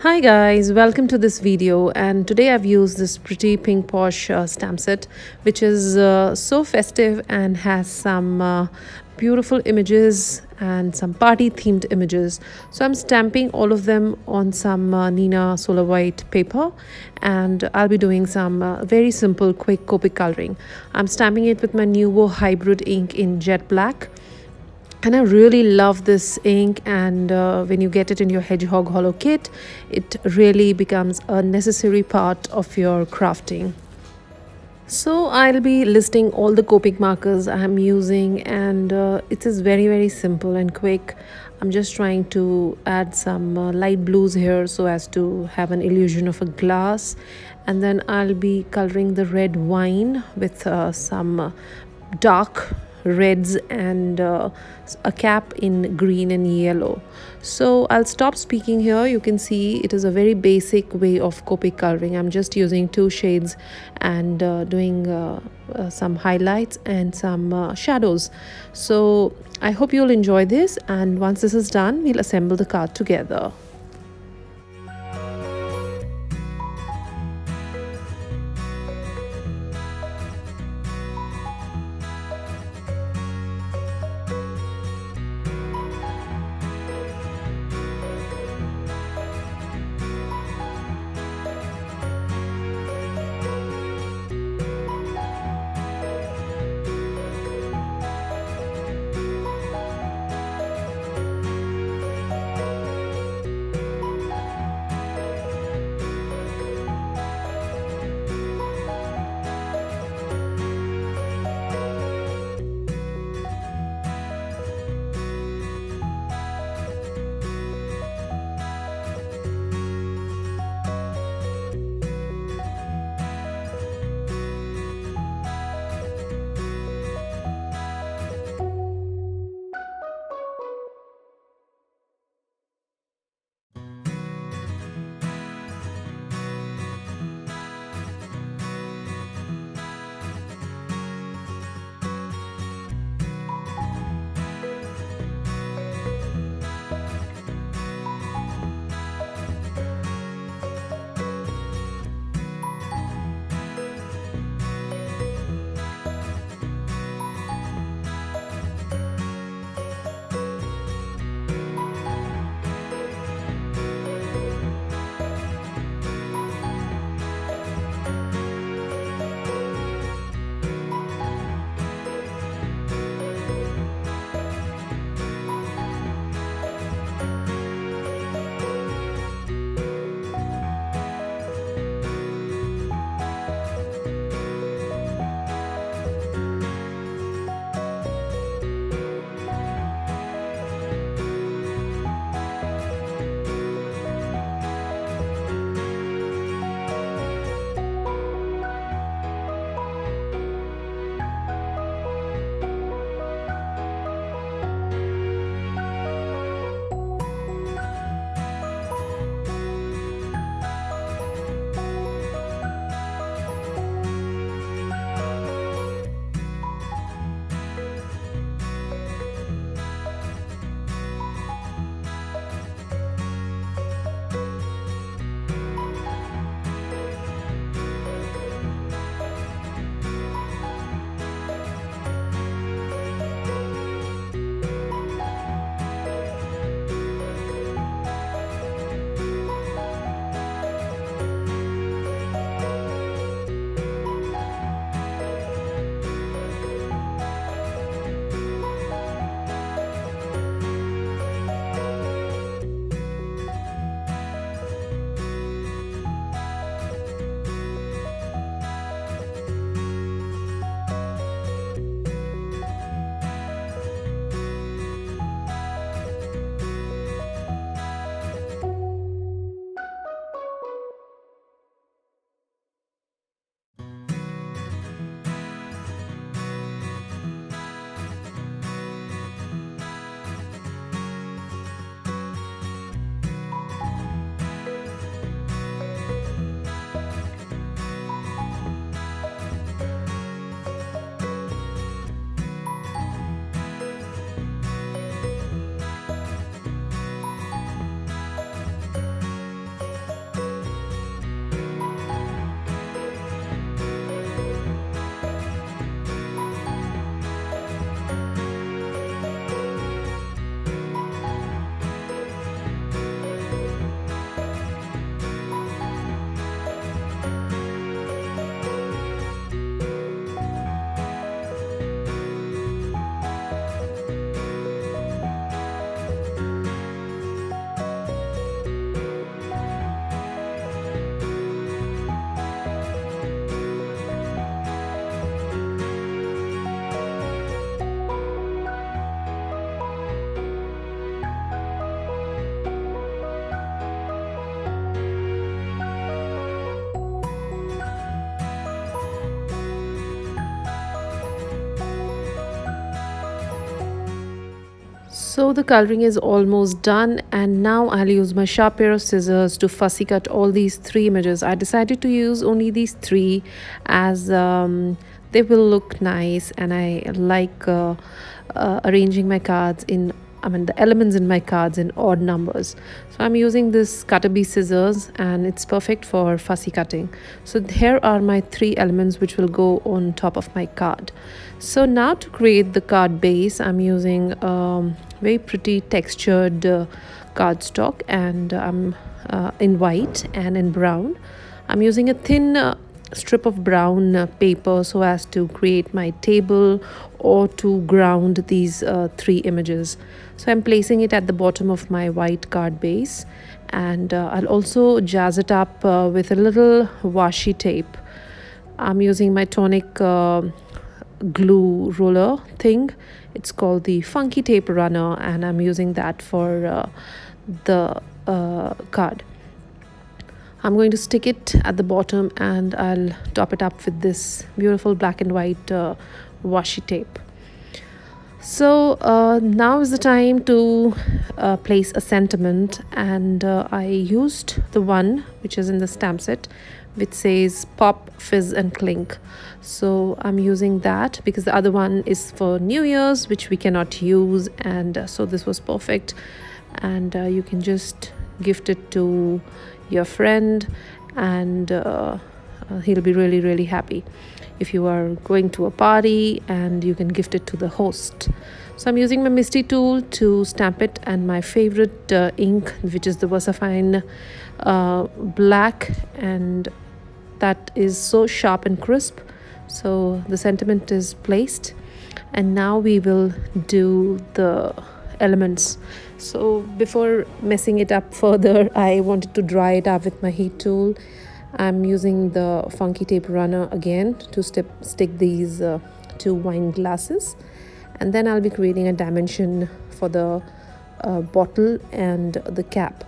Hi guys, welcome to this video, and today I've used this pretty pink posh stamp set which is so festive and has some beautiful images and some party themed images. So I'm stamping all of them on some Nina Solar White paper, and I'll be doing some very simple quick Copic coloring. I'm stamping it with my Nuvo hybrid ink in jet black, and I really love this ink, and when you get it in your hedgehog hollow kit, it really becomes a necessary part of your crafting. So I'll be listing all the Copic markers I'm using, and it is very simple and quick. I'm just trying to add some light blues here so as to have an illusion of a glass, and then I'll be coloring the red wine with some dark reds and a cap in green and yellow. So I'll stop speaking here. You can see it is a very basic way of Copic coloring. I'm just using two shades and doing some highlights and some shadows. So I hope you'll enjoy this, and once this is done, we'll assemble the card together. So the coloring is almost done, and now I'll use my sharp pair of scissors to fussy cut all these three images. I decided to use only these three as they will look nice, and I like arranging my cards in, the elements in my cards in odd numbers. So I'm using this cutter bee scissors, and it's perfect for fussy cutting. So here are my three elements which will go on top of my card. So now to create the card base, I'm using very pretty textured cardstock, and I'm in white and in brown. I'm using a thin strip of brown paper so as to create my table or to ground these three images. So I'm placing it at the bottom of my white card base, and I'll also jazz it up with a little washi tape. I'm using my tonic glue roller thing. It's called the Funky Tape Runner, and I'm using that for the card. I'm going to stick it at the bottom, and I'll top it up with this beautiful black and white washi tape. So now is the time to place a sentiment, and I used the one which is in the stamp set which says pop, fizz and clink. So I'm using that because the other one is for New Year's, which we cannot use, and so this was perfect. And you can just gift it to your friend, and he'll be really happy if you are going to a party, and you can gift it to the host. So I'm using my Misty tool to stamp it, and my favorite ink, which is the VersaFine black, and that is so sharp and crisp. So the sentiment is placed, and now we will do the elements. So before messing it up further, I wanted to dry it up with my heat tool. I'm using the Funky Tape Runner again to stick these two wine glasses, and then I'll be creating a dimension for the bottle and the cap.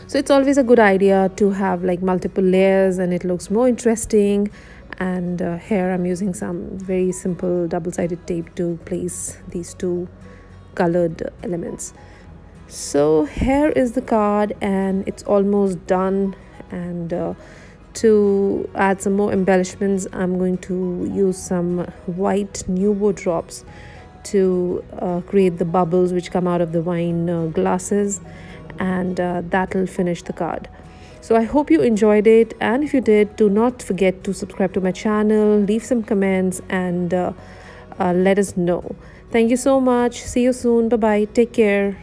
So it's always a good idea to have like multiple layers, and it looks more interesting. And here I'm using some very simple double-sided tape to place these two colored elements. So here is the card, and it's almost done. And to add some more embellishments, I'm going to use some white Nuvo drops to create the bubbles which come out of the wine glasses, and that will finish the card. So I hope you enjoyed it, and if you did, do not forget to subscribe to my channel, leave some comments, and let us know. Thank you so much. See you soon. Bye bye. Take care.